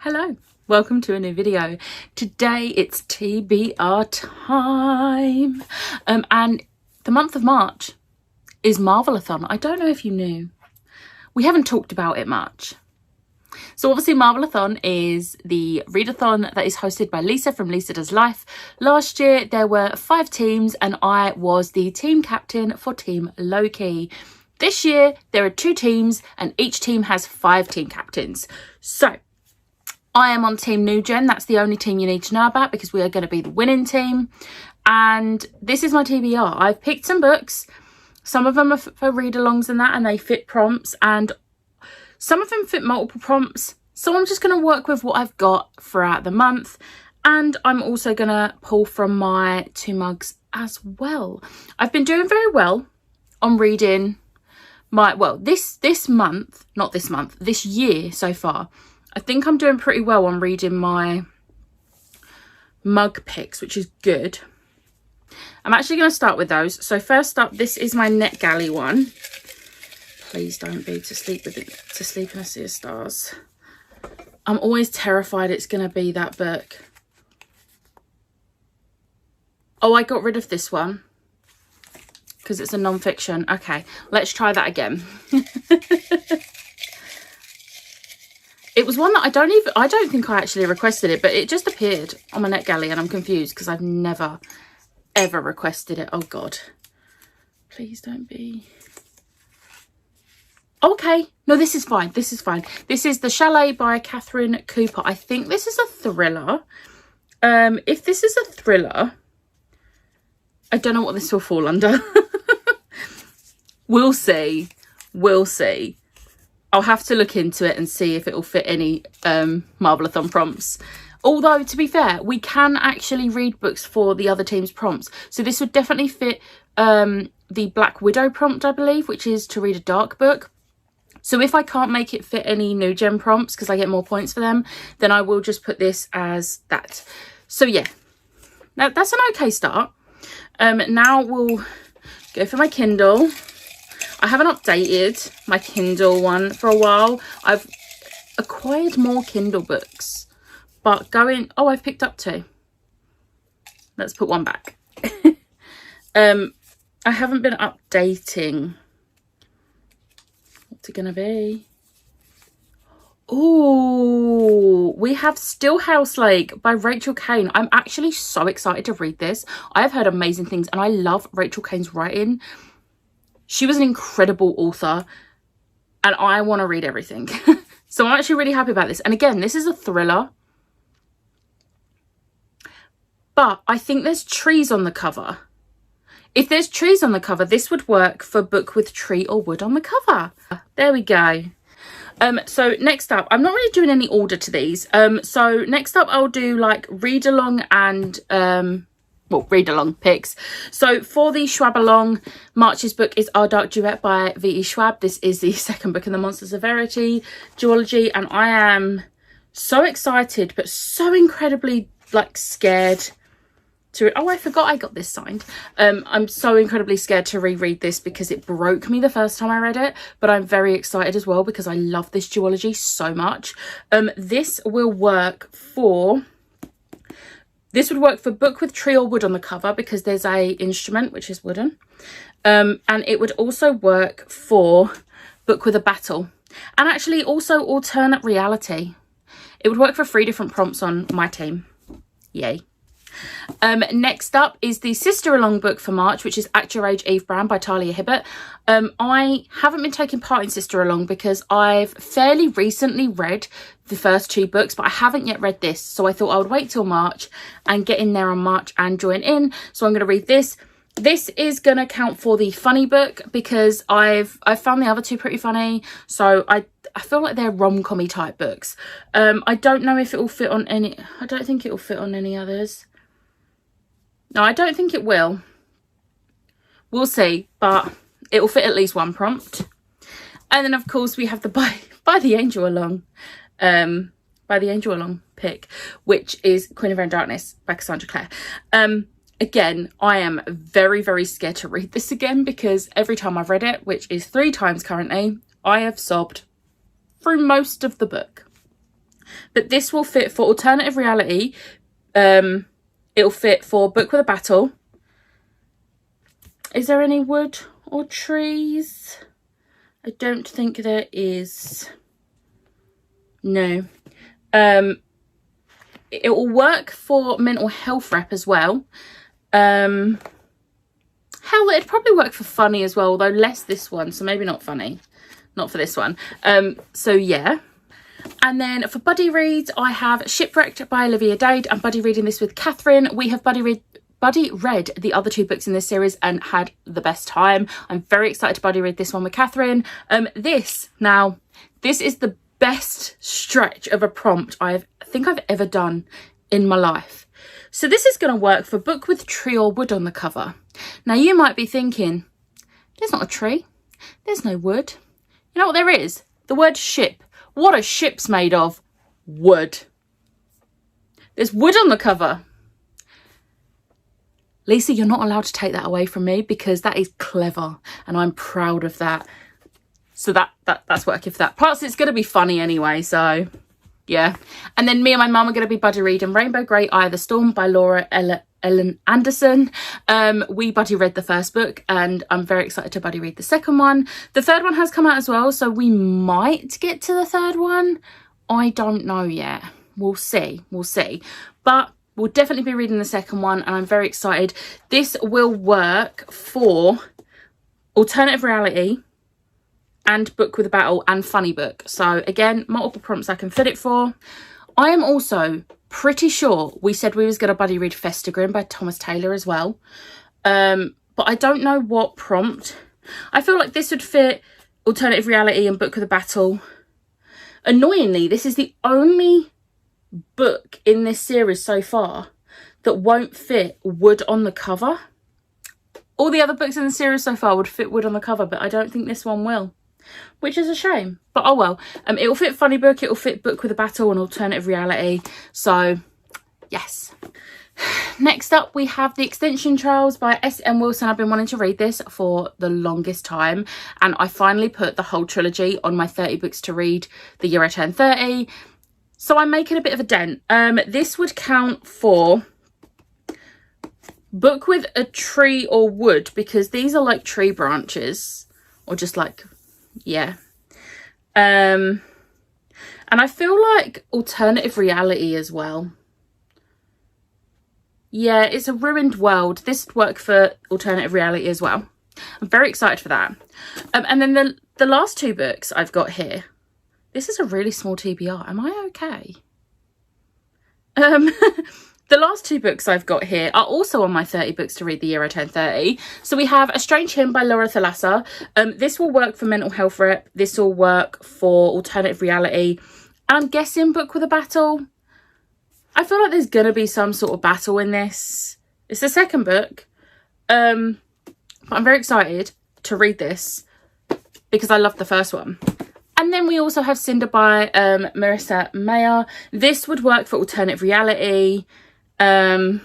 Hello, welcome to a new video. Today it's TBR time, and the month of March is Marvelathon. I don't know if you knew. We haven't talked about it much. So obviously Marvelathon is the readathon that is hosted by Lisa from Lisa Does Life. Last year there were 5 teams and I was the team captain for Team Loki. This year there are 2 teams and each team has 5 team captains. So I am on Team New Gen. That's the only team you need to know about because we are going to be the winning team. And this is my TBR. I've picked some books. Some of them are for read-alongs and that, and they fit prompts. And some of them fit multiple prompts. So I'm just going to work with what I've got throughout the month. And I'm also going to pull from my 2 mugs as well. I've been doing very well on reading my, well, this year so far. I think I'm doing pretty well on reading my mug picks, which is good. I'm actually going to start with those. So first up, this is my Netgalley one. Please don't be To Sleep in a Sea of Stars. I'm always terrified it's going to be that book. Oh, I got rid of this one because it's a non-fiction. Okay, let's try that again. It was one that I don't think I actually requested it, but it just appeared on my Netgalley and I'm confused because I've never, ever requested it. Oh, God. Please don't be. Okay. No, this is fine. This is fine. This is The Chalet by Catherine Cooper. I think this is a thriller. If this is a thriller, I don't know what this will fall under. We'll see. We'll see. I'll have to look into it and see if it will fit any Marvelathon prompts. Although, to be fair, we can actually read books for the other team's prompts. So this would definitely fit the Black Widow prompt, I believe, which is to read a dark book. So if I can't make it fit any new gen prompts because I get more points for them, then I will just put this as that. So yeah, now that's an okay start. Now we'll go for my Kindle. I haven't updated my Kindle one for a while. I've acquired more Kindle books, but oh, I've picked up 2. Let's put 1 back. I haven't been updating. What's it gonna be? Oh, we have Still House Lake by Rachel Caine. I'm actually so excited to read this. I have heard amazing things and I love Rachel Caine's writing. She was an incredible author and I want to read everything. So I'm actually really happy about this. And again, this is a thriller. But I think there's trees on the cover. If there's trees on the cover, this would work for book with tree or wood on the cover. There we go. So next up, I'm not really doing any order to these. So next up, I'll do like read along and read along picks. So for the Schwab along, March's book is Our Dark Duet by V.E. Schwab. This is the 2nd book in the Monsters of Verity duology, and I am so excited but so incredibly like scared to, oh, I forgot I got this signed. I'm so incredibly scared to reread this because it broke me the first time I read it, but I'm very excited as well because I love this duology so much. This will work for This would work for book with tree or wood on the cover because there's a instrument which is wooden. And it would also work for book with a battle. And actually also alternate reality. It would work for 3 different prompts on my team. Yay. Next up is the Sister Along book for March, which is Act Your Age, Eve Brown by Talia Hibbert. I haven't been taking part in Sister Along because I've fairly recently read the first 2 books, but I haven't yet read this. So I thought I would wait till March and get in there on March and join in. So I'm going to read this. This is going to count for the funny book because I've found the other 2 pretty funny. So I feel like they're rom-com-y type books. I don't know if it will fit on any, I don't think it will fit on any others. No, I don't think it will. We'll see, but it will fit at least 1 prompt. And then of course we have the by the Angel Along, pick, which is Queen of Air and Darkness by Cassandra Clare. Again, I am very, very scared to read this again because every time I've read it, which is 3 times currently, I have sobbed through most of the book. But this will fit for alternative reality. It'll fit for book with a battle. Is there any wood or trees? I don't think there is. No. It will work for mental health rep as well. Hell, it'd probably work for funny as well, although less this one, so maybe not funny. Not for this one. So yeah. And then for buddy reads, I have Shipwrecked by Olivia Dade. I'm buddy reading this with Catherine. We have buddy read the other 2 books in this series and had the best time. I'm very excited to buddy read this one with Catherine. This is the best stretch of a prompt I think I've ever done in my life. So this is going to work for book with tree or wood on the cover. Now you might be thinking, there's not a tree, there's no wood. You know what there is? The word ship. What are ships made of? Wood. There's wood on the cover. Lisa, you're not allowed to take that away from me because that is clever and I'm proud of that. So that's working for that. Plus, it's going to be funny anyway, so yeah. And then me and my mum are going to be buddy reading Rainbow Grey Eye of the Storm by Laura Ellen Anderson. We buddy read the first book and I'm very excited to buddy read the second one. The third one has come out as well, so we might get to the third one. I don't know yet. We'll see. But we'll definitely be reading the second one and I'm very excited. This will work for alternative reality and book with a battle and funny book. So again, multiple prompts I can fit it for. I am also pretty sure we said we was going to buddy read Festigrim by Thomas Taylor as well. But I don't know what prompt. I feel like this would fit alternative reality and book with a battle. Annoyingly, this is the only book in this series so far that won't fit wood on the cover. All the other books in the series so far would fit wood on the cover, but I don't think this one will, which is a shame, but oh well. It'll fit funny book, it'll fit book with a battle and alternative reality, so yes. Next up we have The Extension Trials by S.M. Wilson. I've been wanting to read this for the longest time and I finally put the whole trilogy on my 30 books to read the year I turned 30, so I'm making a bit of a dent. This would count for book with a tree or wood because these are like tree branches or just like, yeah. And I feel like alternative reality as well. Yeah, it's a ruined world. This would work for alternative reality as well. I'm very excited for that. And then the last 2 books I've got here. This is a really small TBR. Am I okay? The last 2 books I've got here are also on my 30 books to read the year I turned 30. So we have A Strange Hymn by Laura Thalassa. This will work for mental health rep. This will work for alternative reality. And I'm guessing book with a battle. I feel like there's going to be some sort of battle in this. It's the second book. But I'm very excited to read this because I loved the first one. And then we also have Cinder by Marissa Mayer. This would work for alternative reality. I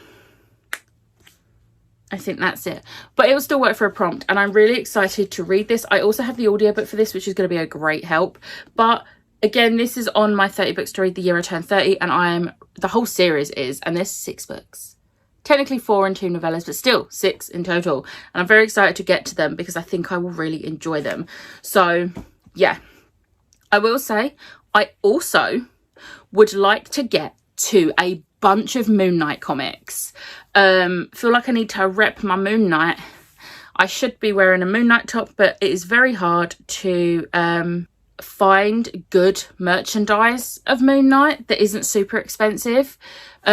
think that's it, but it will still work for a prompt and I'm really excited to read this. I also have the audiobook for this, which is going to be a great help, but again, this is on my 30 books to read the year I turned 30 and the whole series is, and there's 6 books, technically 4 and 2 novellas, but still 6 in total, and I'm very excited to get to them because I think I will really enjoy them. So yeah, I will say I also would like to get to a bunch of Moon Knight comics. Feel like I need to rep my Moon Knight. I should be wearing a Moon Knight top, but it is very hard to find good merchandise of Moon Knight that isn't super expensive,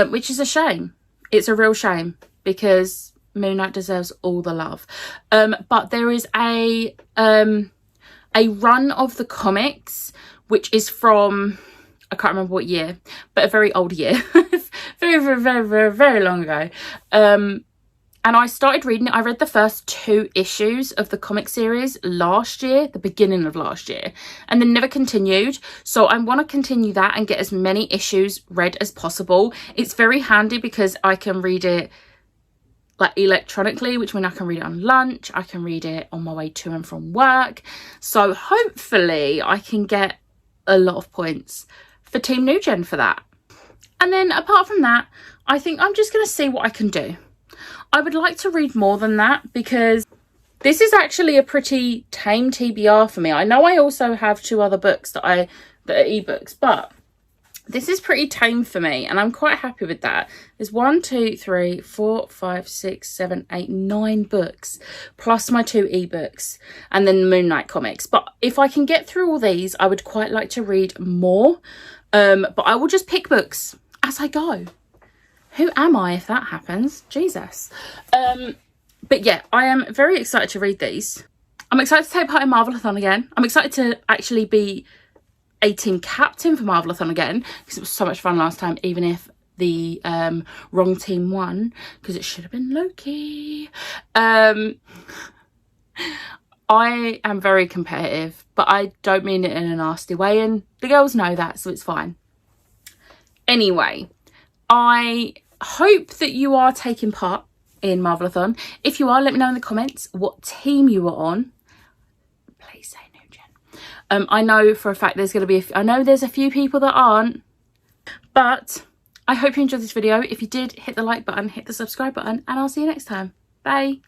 which is a shame. It's a real shame because Moon Knight deserves all the love. But there is a run of the comics which is from, I can't remember what year, but a very old year. very long ago. And I started reading it. I read the first 2 issues of the comic series last year, the beginning of last year, and then never continued. So I want to continue that and get as many issues read as possible. It's very handy because I can read it like electronically, which means I can read it on lunch. I can read it on my way to and from work. So hopefully I can get a lot of points for Team New Gen for that. And then apart from that, I think I'm just going to see what I can do. I would like to read more than that because this is actually a pretty tame TBR for me. I know I also have 2 other books that are ebooks, but this is pretty tame for me and I'm quite happy with that. There's 1, 2, 3, 4, 5, 6, 7, 8, 9 books plus my 2 ebooks and then the Moon Knight comics. But if I can get through all these, I would quite like to read more. But I will just pick books as I go. Who am I if that happens? Jesus. But yeah, I am very excited to read these. I'm excited to take part in Marvelathon again. I'm excited to actually be a team captain for Marvelathon again because it was so much fun last time, even if the wrong team won because it should have been Loki. I am very competitive, but I don't mean it in a nasty way and the girls know that, so it's fine. Anyway, I hope that you are taking part in Marvelathon. If you are, let me know in the comments what team you were on. Please say New Gen. I know for a fact there's going to be I know there's a few people that aren't, but I hope you enjoyed this video. If you did, hit the like button, hit the subscribe button, and I'll see you next time. Bye.